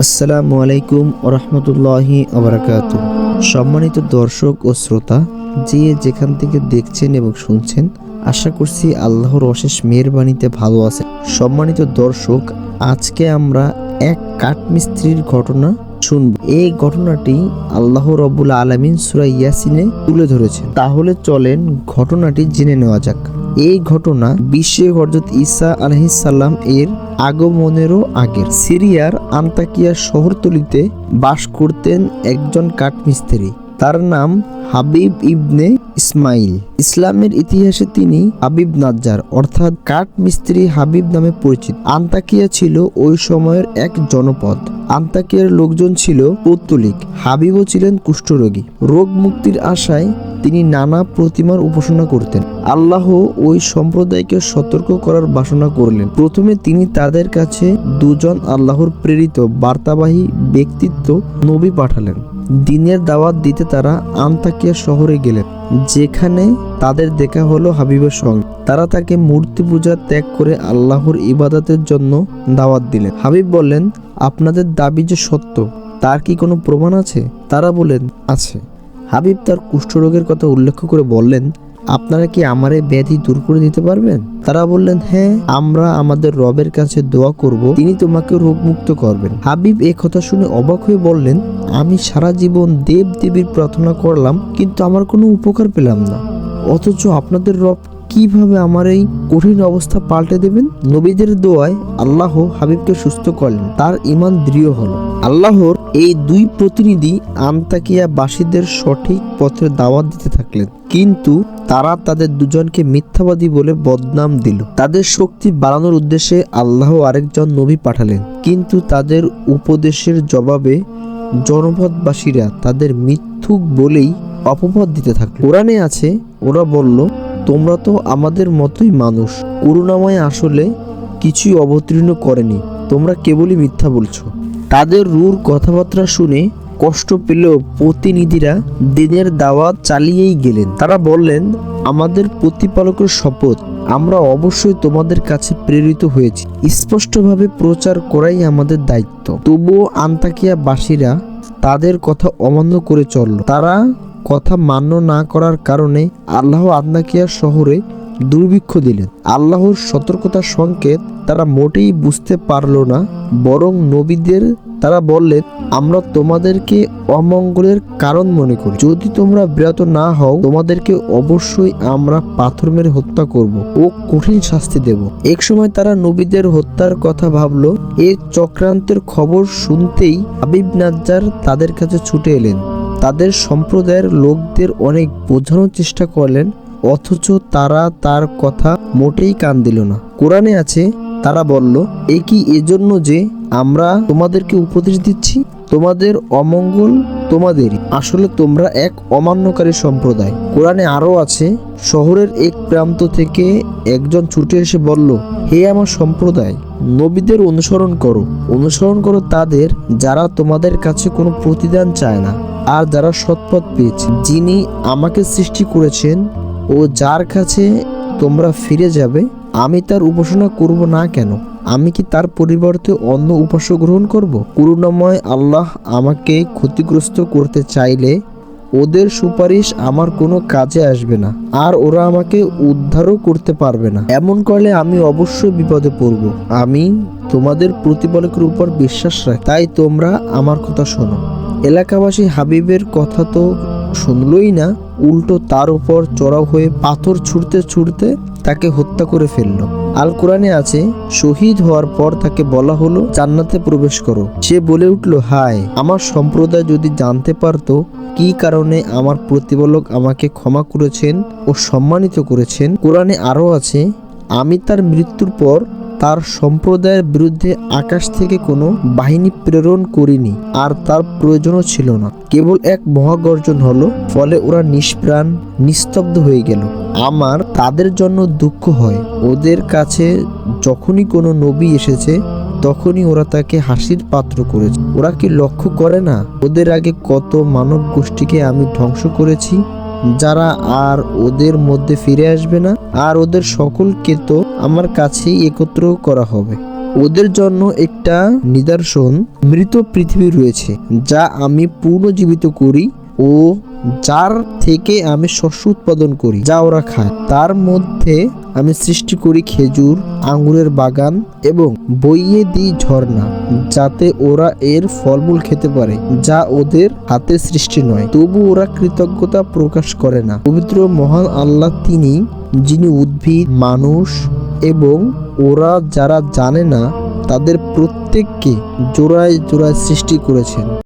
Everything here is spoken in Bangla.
আসসালামু আলাইকুম ওরহমতুল্লাহি ওবারাকাতু। সম্মানিত দর্শক ও শ্রোতা, যে যেখান থেকে দেখছেন এবং শুনছেন, আশা করছি আল্লাহর অশেষ মেহেরবানিতে ভালো আছেন। সম্মানিত দর্শক, আজকে আমরা এক কাঠমিস্ত্রির ঘটনা শুনব। এই ঘটনাটি আল্লাহ রাব্বুল আলামিন সূরা ইয়াসিনে তুলে ধরেছেন। তাহলে চলেন ঘটনাটি জেনে নেওয়া যাক। এই ঘটনা বিশ্বে হযরত ঈসা আলাইহিস সালাম এর আগমনেরও আগের। সিরিয়ার আন্তাকিয়া শহরতলিতে বাস করতেন একজন কাঠমিস্ত্রি। তার নাম হাবিব ইবনে ইসমাইল। ইসলামের ইতিহাসে তিনি হাবিব নাজ্জার অর্থাৎ কাঠমিস্ত্রি হাবিব নামে পরিচিত। আন্তাকিয়া ছিল ওই সময়ের এক জনপদ। আন্তাকিয়ার লোকজন ছিল পৌত্তলিক। হাবিবও ছিলেন কুষ্ঠরোগী। রোগ মুক্তির আশায় তিনি নানা প্রতিমার উপাসনা করতেন। আল্লাহ ওই সম্প্রদায়কে সতর্ক করার বাসনা করলেন। প্রথমে তিনি তাদের কাছে দুজন আল্লাহর প্রেরিত বার্তাবাহী ব্যক্তিত্ব নবী পাঠালেন। দ্বীনের দাওয়াত দিতে তারা আন্তাকিয়া শহরে গেলেন, যেখানে তাদের দেখা হলো হাবিবের সঙ্গে। তারা তাকে মূর্তি পূজা ত্যাগ করে আল্লাহর ইবাদতের জন্য দাওয়াত দিলেন। হাবিব বললেন, আপনাদের দাবি যে সত্য, তার কি কোনো প্রমাণ আছে? তারা বললেন, আছে। হাবিব তার কুষ্ঠরোগের কথা উল্লেখ করে বললেন, আপনারা কি আমার এই ব্যাধি দূর করে দিতে পারবেন? তারা বললেন, হ্যাঁ, আমরা আমাদের রবের কাছে দোয়া করব, তিনি তোমাকে রোগমুক্ত করবেন। হাবিব এই কথা শুনে অবাক হয়ে বললেন, আমি সারা জীবন দেব দেবীর প্রার্থনা করলাম, কিন্তু আমার কোনো উপকার পেলাম না, অথচ আপনাদের রব কিভাবে আমার এই কঠিন অবস্থা পাল্টে দেবেন? নবীদের দোয়ায় আল্লাহ হাবিবকে সুস্থ করলেন। তার ঈমান দৃঢ় হলো। আল্লাহর এই দুই প্রতিনিধি আন্তাকিয়া বাসীদের সঠিক পথের দাওয়াত দিতে থাকলেন, কিন্তু তারা তাদের দুজনকে মিথ্যাবাদী বলে বদনাম দিল। তাদের শক্তি বাড়ানোর উদ্দেশ্যে আল্লাহ আরেকজন নবী পাঠালেন, কিন্তু তাদের উপদেশের জবাবে জনপদবাসীরা তাদের মিথ্যুক বলেই অপবাদ দিতে থাকল। কোরআনে আছে, ওরা বলল, তোমরা তো আমাদের মতোই মানুষ, করুণাময় আসলে কিছুই অবতীর্ণ করেনি, তোমরা কেবলই মিথ্যা বলছো। তাদের রূঢ় কথাবার্তা শুনে কষ্ট পেলেও প্রতিনিধিরা দ্বীনের দাওয়াত চালিয়েই গেলেন। তারা বললেন, আমাদের প্রতিপালকের শপথ, আমরা অবশ্যই তোমাদের কাছে প্রেরিত হয়েছি, স্পষ্টভাবে প্রচার করাই আমাদের দায়িত্ব। তবুও আন্তাকিয়া বাসীরা তাদের কথা অমান্য করে চলল। তারা কথা মান্য না করার কারণে আল্লাহ আন্তাকিয়া শহরে দুর্ভিক্ষ দিলেন। আল্লাহর সতর্কতার সংকেত তারা মোটেই বুঝতে পারল না, বরং নবীদের তারা বললেন, আমরা তোমাদেরকে অমঙ্গলের কারণ মনে করি, যদি তোমরা বিরত না হও তোমাদেরকে অবশ্যই আমরা পাথর মেরে হত্যা করব ও কঠিন শাস্তি দেব। এক সময় তারা নবীদের হত্যার কথা ভাবলো। এই চক্রান্তের খবর শুনতেই হাবিব নাজ্জার তাদের কাছে ছুটে এলেন। তাদের সম্প্রদায়ের লোকদের অনেক বোঝানোর চেষ্টা করলেন, অথচ তারা তার কথা মোটেই কান দিল না। কোরআনে আছে, তারা বলল, এ কি এজন্য যে আমরা তোমাদেরকে উপদেশ দিচ্ছি? তোমাদের অমঙ্গল তোমাদেরই, আসলে তোমরা এক অমান্যকারী সম্প্রদায়। কোরআনে আরো আছে, শহরের এক প্রান্ত থেকে একজন ছুটে এসে বলল, হে আমার সম্প্রদায়, নবীদের অনুসরণ করো তাদের, যারা তোমাদের কাছে কোনো প্রতিদান চায় না আর যারা সৎপথ পেয়েছে। যিনি আমাকে সৃষ্টি করেছেন ও যার কাছে তোমরা ফিরে যাবে, আমি তার উপাসনা করব না কেন? আমি কি তার পরিবর্তে অন্য উপাস্য গ্রহণ করব? করুণাময় আল্লাহ আমাকে ক্ষতিগ্রস্ত করতে চাইলে ওদের সুপারিশ আমার কোনো কাজে আসবে না, আর ওরা আমাকে উদ্ধারও করতে পারবে না। এমন করলে আমি অবশ্যই বিপদে পড়ব। আমি তোমাদের প্রতিপালকের উপর বিশ্বাস রাখি, তাই তোমরা আমার কথা শোনো। এলাকাবাসী হাবিবের কথা তো শুনলই না, উল্টো তার উপর চড়াও হয়ে পাথর ছুঁড়তে ছুঁড়তে তাকে হত্যা করে ফেলল। আল কোরআনে আছে, শহীদ হওয়ার পর তাকে বলা হলো, জান্নাতে প্রবেশ করো। সে বলে উঠল, হায়, আমার সম্প্রদায় যদি জানতে পারতো কি কারণে আমার প্রতিপালক আমাকে ক্ষমা করেছেন ও সম্মানিত করেছেন। কোরআনে আরো আছে, আমি তার মৃত্যুর পর তার সম্প্রদায়ের বিরুদ্ধে আকাশ থেকে কোনো বাহিনী প্রেরণ করিনি, আর তার প্রয়োজনও ছিল না। কেবল এক মহাগর্জন হলো, ফলে ওরা নিষ্প্রাণ নিস্তব্ধ হয়ে গেল। আমার তাদের জন্য দুঃখ হয়। ওদের কাছে যখনই কোনো নবী এসেছে তখনই ওরা তাকে হাসির পাত্র করেছে। ওরা কি লক্ষ্য করে না, ওদের আগে কত মানব গোষ্ঠীকে আমি ধ্বংস করেছি, যারা আর ওদের মধ্যে ফিরে আসবে না, আর ওদের সকলকে তো আমার কাছেই একত্র করা হবে। ওদের জন্য একটা নিদর্শন মৃত পৃথিবী রয়েছে, যা আমি পুনর্জীবিত করি ও যার থেকে আমি শস্য উৎপাদন করি যা ওরা খায়। তার মধ্যে আমি সৃষ্টি করি খেজুর, আঙ্গুরের বাগান এবং বইয়ে দিই ঝর্ণা, যাতে ওরা এর ফলমূল খেতে পারে, যা ওদের হাতে সৃষ্টি নয়। তবু ওরা কৃতজ্ঞতা প্রকাশ করে না। পবিত্র মহান আল্লাহ তিনি, যিনি উদ্ভিদ, মানুষ এবং ওরা যারা জানে না তাদের প্রত্যেককে জোড়ায় জোড়ায় সৃষ্টি করেছেন।